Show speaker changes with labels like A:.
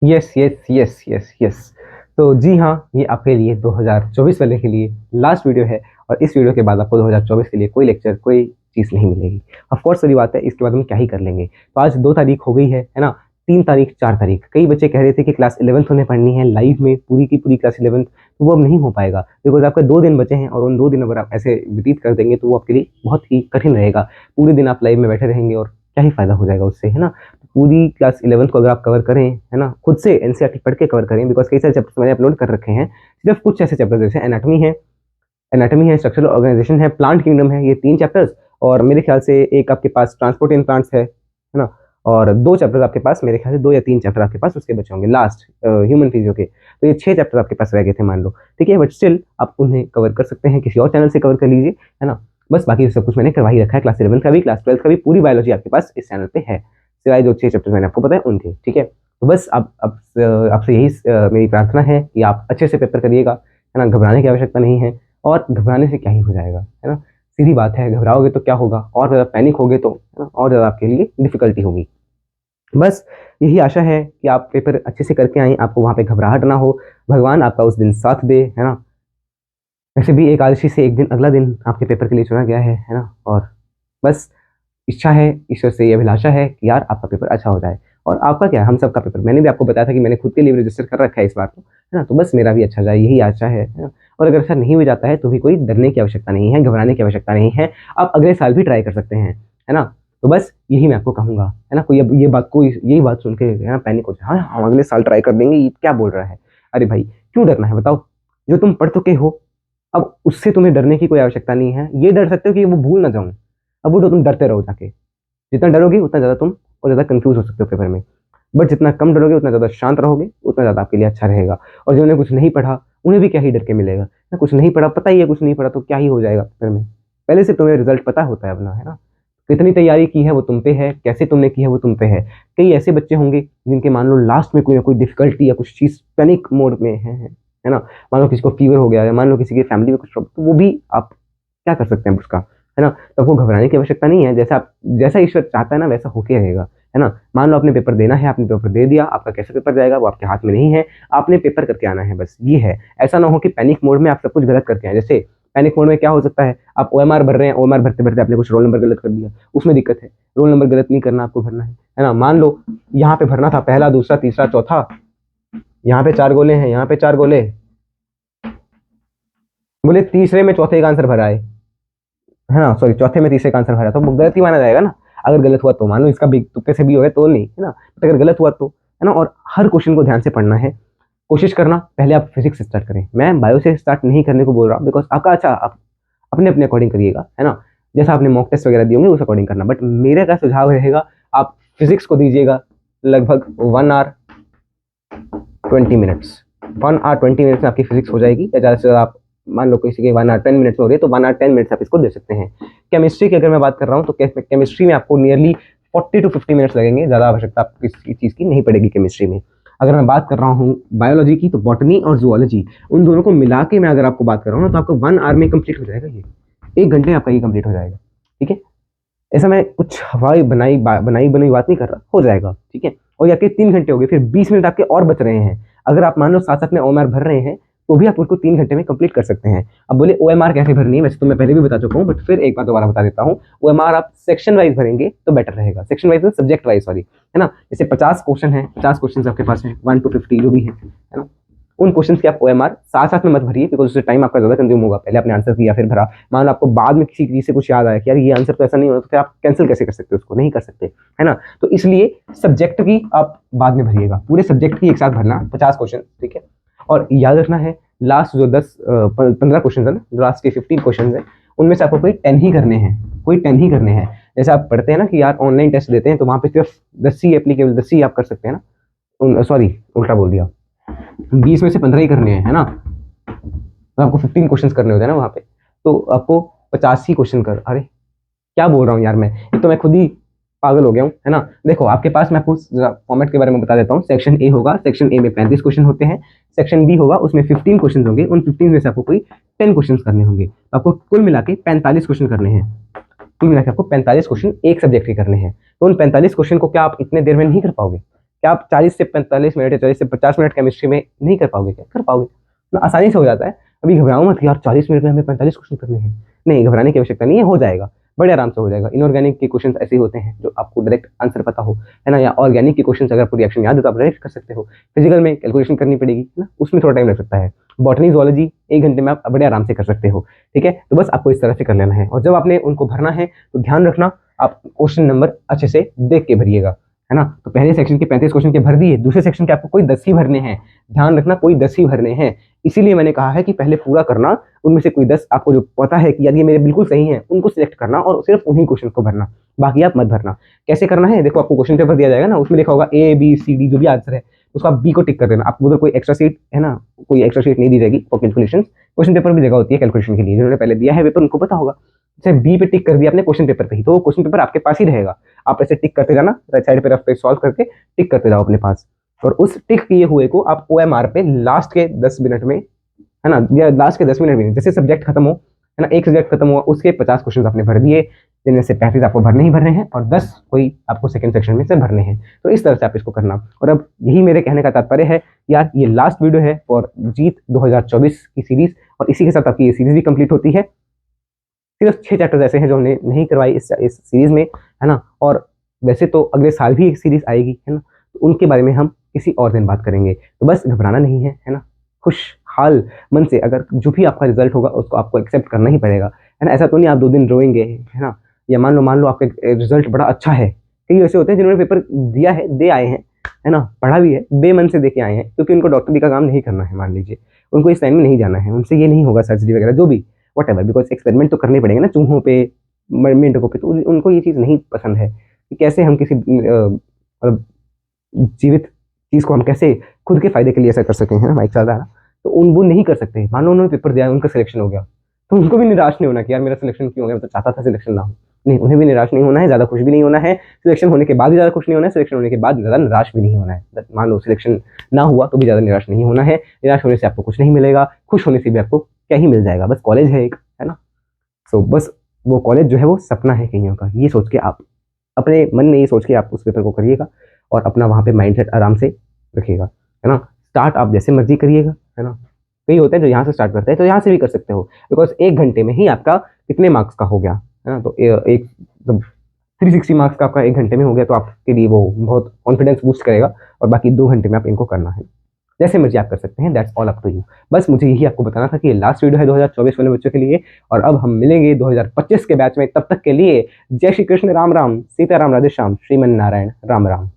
A: Yes yes yes yes yes. तो जी हाँ, ये आपके लिए 2024 वाले के लिए लास्ट वीडियो है और इस वीडियो के बाद आपको 2024 के लिए कोई लेक्चर, कोई चीज़ नहीं मिलेगी। ऑफ कोर्स वाली बात है, इसके बाद हम क्या ही कर लेंगे। तो आज 2 तारीख हो गई है ना? 3 तारीख, 4 तारीख, कई बच्चे कह रहे थे कि क्लास 11th उन्हें पढ़नी है लाइव में, पूरी की पूरी क्लास 11th, तो वो अब नहीं हो पाएगा बिकॉज़ आपके 2 दिन बचे हैं और उन 2 दिन अगर आप ऐसे व्यतीत कर देंगे तो वो आपके लिए बहुत ही कठिन रहेगा। पूरे दिन आप लाइव में बैठे रहेंगे और क्या ही फ़ायदा हो जाएगा उससे, है ना? पूरी क्लास 11th को अगर आप कवर करें, है ना, खुद से एनसीईआरटी पढ़ के कवर करें बिकॉज़ कई सारे चैप्टर्स मैंने अपलोड कर रखे हैं। सिर्फ कुछ ऐसे चैप्टर जैसे एनाटॉमी है, स्ट्रक्चरल ऑर्गेनाइजेशन है, प्लांट किंगडम है, ये 3 चैप्टर्स और मेरे ख्याल से एक आपके पास ट्रांसपोर्ट इन प्लांट्स है ना? और 2 चैप्टर्स आपके पास, मेरे ख्याल से 2 या 3 चैप्टर आपके पास उसके बचे होंगे लास्ट ह्यूमन फिजियो के। तो ये 6 चैप्टर आपके पास रह गए थे मान लो, ठीक है? बट स्टिल आप उन्हें कवर कर सकते हैं, किसी और चैनल से कवर कर लीजिए, है ना? बस बाकी सब कुछ मैंने करवा ही रखा है, क्लास 11th का भी, क्लास 12th का भी, पूरी बायोलॉजी आपके पास इस चैनल पे है, सिवाय जो 6 चैप्टर मैंने आपको बताए उनके, ठीक है? तो बस अब आपसे यही मेरी प्रार्थना है कि आप अच्छे से पेपर करिएगा, है ना? घबराने की आवश्यकता नहीं है और घबराने से क्या ही हो जाएगा, है ना? सीधी बात है, घबराओगे तो क्या होगा, और ज़्यादा पैनिक होगे तो, है ना, और ज़्यादा आपके लिए डिफ़िकल्टी होगी। बस यही आशा है कि आप पेपर अच्छे से करके आएँ, आपको वहाँ पे घबराहट ना हो, भगवान आपका उस दिन साथ दे, है ना? वैसे भी एकादशी से 1 दिन अगला दिन आपके पेपर के लिए चुना गया है ना? और बस इच्छा है, ईश्वर से ये अभिलाषा है कि यार आपका पेपर अच्छा हो जाए और आपका क्या, हम सबका पेपर, मैंने भी आपको बताया था कि मैंने खुद के लिए भी रजिस्टर कर रखा है इस बार तो, है ना? तो बस मेरा भी अच्छा जाए, यही आशा है ना? और अगर ऐसा नहीं भी जाता है तो भी कोई डरने की आवश्यकता नहीं है, घबराने की आवश्यकता नहीं है, आप अगले साल भी ट्राई कर सकते हैं, है ना? तो बस यही मैं आपको कहूँगा, है ना? कोई अब कोई यही बात सुन के, है ना, पैनिक हो जाए, हाँ, हम अगले साल ट्राई कर देंगे, ये क्या बोल रहा है? अरे भाई, क्यों डरना है बताओ? जो तुम पढ़ चुके हो, अब उससे तुम्हें डरने की कोई आवश्यकता नहीं है, ये डर सकते हो कि वो भूल ना जाऊँ, अब वो तो तुम डरते रहो जाके। जितना डरोगे उतना ज़्यादा तुम और ज़्यादा कन्फ्यूज़ हो सकते हो पेपर में। बट जितना कम डरोगे उतना ज़्यादा शांत रहोगे, उतना ज़्यादा आपके लिए अच्छा रहेगा। और जिन्होंने कुछ नहीं पढ़ा, उन्हें भी क्या ही डर के मिलेगा? ना कुछ नहीं पढ़ा, पता ही है कुछ नहीं पढ़ा तो क्या ही हो जाएगा पेपर में? पहले से तुम्हें रिज़ल्ट पता होता है अपना, है ना? कितनी तैयारी की है वो तुम पे है, कैसे तुमने की है वो तुम पे है। कई ऐसे बच्चे होंगे जिनके मान लो लास्ट में कोई ना कोई डिफ़िकल्टी या कुछ चीज़ पैनिक मोड में है ना? मान लो किसी को फ़ीवर हो गया है, मान लो किसी की फैमिली में कुछ प्रॉब्लम, तो वो भी आप क्या कर सकते हैं उसका, है ना? तो आपको घबराने की आवश्यकता नहीं है, जैसा ईश्वर चाहता है ना वैसा होके रहेगा, है ना? मान लो आपने पेपर देना है, आपने पेपर दे दिया, आपका कैसे पेपर जाएगा वो आपके हाथ में नहीं है, आपने पेपर करके आना है बस, ये है। ऐसा ना हो कि पैनिक मोड में आप सब कुछ गलत करके आएँ, जैसे पैनिक मोड में क्या हो सकता है, आप ओएमआर भर रहे हैं, ओएमआर भरते-भरते आपने कुछ रोल नंबर गलत कर दिया, उसमें दिक्कत है। रोल नंबर गलत नहीं करना, आपको भरना है ना? मान लो यहाँ पे भरना था पहला, दूसरा, तीसरा, चौथा, यहाँ पे 4 गोले हैं, यहाँ पे 4 गोले, बोले तीसरे में चौथे का आंसर भरा है ना? सॉरी, चौथे में तीसरे का आंसर भरा तो वो गलत ही माना जाएगा ना? अगर गलत हुआ तो मान लो इसका भी तुक्के से भी हो गया तो नहीं, है ना? बट अगर गलत हुआ तो, है ना? और हर क्वेश्चन को ध्यान से पढ़ना है। कोशिश करना पहले आप फिजिक्स से स्टार्ट करें। मैं बायो से स्टार्ट नहीं करने को बोल रहा हूँ बिकॉज़ आपका अच्छा, आप अपने-अपने अकॉर्डिंग करिएगा, है ना? जैसा आपने मॉक टेस्ट वगैरह दिए होंगे उस अकॉर्डिंग करना। बट मेरा क्या सुझाव रहेगा, आप फिजिक्स को दीजिएगा लगभग 1 आवर 20 मिनट्स। 1 आवर 20 मिनट्स में आपकी फिजिक्स हो जाएगी, या ज़्यादा से ज़्यादा आप मान लो किसी के 1 आवर 10 मिनट्स में हो रही है तो 1 आवर 10 मिनट्स आप इसको दे सकते हैं। केमिस्ट्री की अगर मैं बात कर रहा हूँ तो केमिस्ट्री में आपको नियरली 40 टू 50 मिनट्स लगेंगे, ज़्यादा आवश्यकता आपको किसी चीज़ की नहीं पड़ेगी केमिस्ट्री में। अगर मैं बात कर रहा हूँ बायोलॉजी की, तो बॉटनी और जूलॉजी, उन दोनों को मिला के मैं अगर आपको बात कर रहा हूँ ना, तो आपको 1 आवर में कंप्लीट हो जाएगा ये। 1 घंटे में आपका ये कंप्लीट हो जाएगा, ठीक है? ऐसा मैं कुछ हवाई बनाई बात नहीं कर रहा, हो जाएगा, ठीक है? और ये आपके 3 घंटे हो गए, फिर 20 मिनट आपके और बच रहे हैं। अगर आप मान लो साथ-साथ में ओएमआर भर रहे हैं, तो भी आप उसको 3 घंटे में कंप्लीट कर सकते हैं। अब बोले ओएमआर कैसे भरनी है? वैसे तो मैं पहले भी बता चुका हूँ, बट फिर एक बार दोबारा बता देता हूँ। ओएमआर आप सेक्शन वाइज़ भरेंगे तो बेटर रहेगा। सेक्शन वाइज़ मतलब सब्जेक्ट वाइज़ सॉरी, है ना? जैसे 50 क्वेश्चन हैं, 50 क्वेश्चन्स आपके पास हैं, 1 टू 50 जो भी है ना? उन क्वेश्चंस के आप ओएमआर साथ-साथ में मत भरिए बिकॉज़ उससे टाइम आपका ज़्यादा कंज़्यूम होगा। पहले आपने आंसर किया फिर भरा। मान लो आपको बाद में किसी चीज़ से कुछ याद आया कि यार ये आंसर तो ऐसा नहीं होता, तो फिर आप कैंसल कैसे कर सकते हो उसको? नहीं कर सकते, है ना? तो इसलिए सब्जेक्ट की आप बाद में भरिएगा। पूरे सब्जेक्ट की एक साथ भरना 50 क्वेश्चन, ठीक है? और याद रखना है लास्ट जो 15 क्वेश्चन है ना, जो लास्ट के 15 क्वेश्चन हैं, उनमें से आपको कोई 10 ही करने हैं, कोई 10 ही करने हैं। जैसे आप पढ़ते हैं ना कि यार ऑनलाइन टेस्ट देते हैं तो वहाँ पे सिर्फ 10 ही एप्लीकेबल, 10 ही आप कर सकते हैं ना? सॉरी, उल्टा बोल दिया। 20 में से 15 ही करने हैं, है ना? तो आपको 15 क्वेश्चंस करने होते हैं ना वहाँ पे, तो आपको 50 ही क्वेश्चन कर, अरे क्या बोल रहा हूँ यार मैं, एक तो मैं खुद ही पागल हो गया हूँ, है ना? देखो आपके पास, मैं आपको फॉर्मेट के बारे में बता देता हूँ। सेक्शन ए होगा, सेक्शन ए में 35 क्वेश्चन होते हैं। सेक्शन बी होगा, उसमें 15 क्वेश्चन होंगे, उन 15 में से आपको कोई 10 क्वेश्चन करने होंगे, तो आपको कुल मिला के 45 क्वेश्चन करने हैं। कुल मिला के आपको 45 क्वेश्चन एक सब्जेक्ट के करने हैं। तो उन 45 क्वेश्चन को क्या आप इतने देर में नहीं कर पाओगे? क्या आप 40 से 45 मिनट या 40 से 50 मिनट केमिस्ट्री में नहीं कर पाओगे? क्या कर पाओगे ना, आसानी से हो जाता है। अभी घबराओ मत कि यार 40 मिनट में हमें 45 क्वेश्चन करने हैं, नहीं घबराने की आवश्यकता नहीं है, हो जाएगा, बड़े आराम से हो जाएगा। इनऑर्गेनिक के क्वेश्चन ऐसे होते हैं जो आपको डायरेक्ट आंसर पता हो, है ना, या ऑर्गेनिक के क्वेश्चन अगर आपको रिएक्शन याद है तो आप डायरेक्ट कर सकते हो। फिजिकल में कैलकुलेशन करनी पड़ेगी, है ना, उसमें थोड़ा टाइम लग सकता है। बॉटनी जूलॉजी 1 घंटे में आप बड़े आराम से कर सकते हो, ठीक है। तो बस आपको इस तरह से कर लेना है, और जब आपने उनको भरना है तो ध्यान रखना आप क्वेश्चन नंबर अच्छे से देख के भरिएगा, है ना। तो पहले सेक्शन के 35 क्वेश्चन के भर दिए, दूसरे सेक्शन के आपको कोई 10 ही भरने हैं, ध्यान रखना कोई 10 ही भरने हैं। इसीलिए मैंने कहा है कि पहले पूरा करना, उनमें से कोई 10 आपको जो पता है कि यार ये मेरे बिल्कुल सही हैं, उनको सिलेक्ट करना और सिर्फ उन्हीं क्वेश्चन को भरना, बाकी आप मत भरना। कैसे करना है, देखो आपको क्वेश्चन पेपर दिया जाएगा ना, उसमें लिखा होगा ए बी सी डी, जो भी आंसर है उसको आप बी को टिक कर देना। आपको उधर कोई एक्स्ट्रा सीट, है ना, कोई एक्स्ट्रा सीट नहीं दी जाएगी फॉर कैलकुलेशन। क्वेश्चन पेपर भी जगह होती है कैलकुलेशन के लिए, जिन्होंने पहले दिया है पेपर उनको पता होगा। जैसे बी पे टिक कर दिया अपने क्वेश्चन पेपर पे ही, तो वो क्वेश्चन पेपर आपके पास ही रहेगा, आप ऐसे टिक करते जाना, राइट साइड पे रफ पे सॉल्व करके टिक करते जाओ अपने पास। और उस टिक किए हुए को आप OMR पे लास्ट के 10 मिनट में, है ना, या लास्ट के 10 मिनट में जैसे सब्जेक्ट खत्म हो, है ना, एक सब्जेक्ट खत्म हुआ उसके 50 क्वेश्चन आपने भर दिए, जिनमें से 35 आपको भरने ही भरने हैं और 10 कोई आपको सेकंड सेक्शन में से भरने हैं। तो इस तरह से आप इसको करना। और अब यही मेरे कहने का तात्पर्य है यार, ये लास्ट वीडियो है फॉर जीत 2024 की सीरीज, और इसी के साथ आपकी ये सीरीज भी कंप्लीट होती है। सिर्फ 6 चैप्टर्स ऐसे हैं जो हमने नहीं करवाई इस सीरीज में, है ना। और वैसे तो अगले साल भी एक सीरीज आएगी, है ना, तो उनके बारे में हम किसी और दिन बात करेंगे। तो बस घबराना नहीं है ना, खुशहाल मन से अगर जो भी आपका रिजल्ट होगा उसको आपको एक्सेप्ट करना ही पड़ेगा, है ना। ऐसा तो नहीं आप 2 दिन रोएंगे, है ना, या मान लो आपका रिजल्ट बड़ा अच्छा है। कई ऐसे होते हैं जिन्होंने पेपर दिया है, दे आए हैं, है ना, पढ़ा भी है, बेमन से दे के आए हैं, क्योंकि उनको डॉक्टरी का काम नहीं करना है, मान लीजिए उनको इस लाइन में नहीं जाना है, उनसे ये नहीं होगा सर्जरी वगैरह जो भी वट बिकॉज एक्सपेरिमेंट तो करने पड़ेंगे ना चूहों पे, मेंढकों पे, तो उनको ये चीज़ नहीं पसंद है कि कैसे हम किसी मतलब जीवित चीज़ को हम कैसे खुद के फायदे के लिए ऐसा कर सकें, है ना, बाइक चल रहा है। तो वो नहीं कर सकते। मान लो उन्होंने पेपर दिया, उनका सिलेक्शन हो गया, तो उनको भी निराश नहीं होना कि यार मेरा सिलेक्शन क्यों हो गया, मैं तो चाहता था सिलेक्शन ना हो। नहीं, उन्हें भी निराश नहीं होना है, ज़्यादा खुश भी नहीं होना है, सिलेक्शन होने के बाद भी ज़्यादा खुश नहीं होना है, सिलेक्शन होने के बाद ज़्यादा निराश भी नहीं होना है। मान लो सिलेक्शन ना हुआ तो भी ज़्यादा निराश नहीं होना है, निराश होने से आपको कुछ नहीं मिलेगा, खुश होने से भी आपको क्या ही मिल जाएगा, बस कॉलेज है एक, है ना। सो बस वो कॉलेज जो है वो सपना है कईयों का, ये सोच के आप अपने मन में ये सोच के आप उस पेपर को करिएगा और अपना वहाँ पे माइंडसेट आराम से रखिएगा, है ना। स्टार्ट आप जैसे मर्जी करिएगा, है ना। कई होते हैं जो यहाँ से स्टार्ट करते हैं, तो यहाँ से भी कर सकते हो, बिकॉज 1 घंटे में ही आपका कितने मार्क्स का हो गया, है ना। तो एक 360 मार्क्स का आपका 1 घंटे में हो गया, तो आपके लिए वो बहुत कॉन्फिडेंस बूस्ट करेगा, और बाकी 2 घंटे में आप इनको करना है, जैसे मर्जी आप कर सकते हैं, that's all up to you. बस मुझे यही आपको बताना था कि ये लास्ट वीडियो है 2024 वाले बच्चों के लिए, और अब हम मिलेंगे 2025 के बैच में। तब तक के लिए जय श्री कृष्ण, राम राम, सीताराम, राधे श्याम, श्रीमन नारायण, राम राम।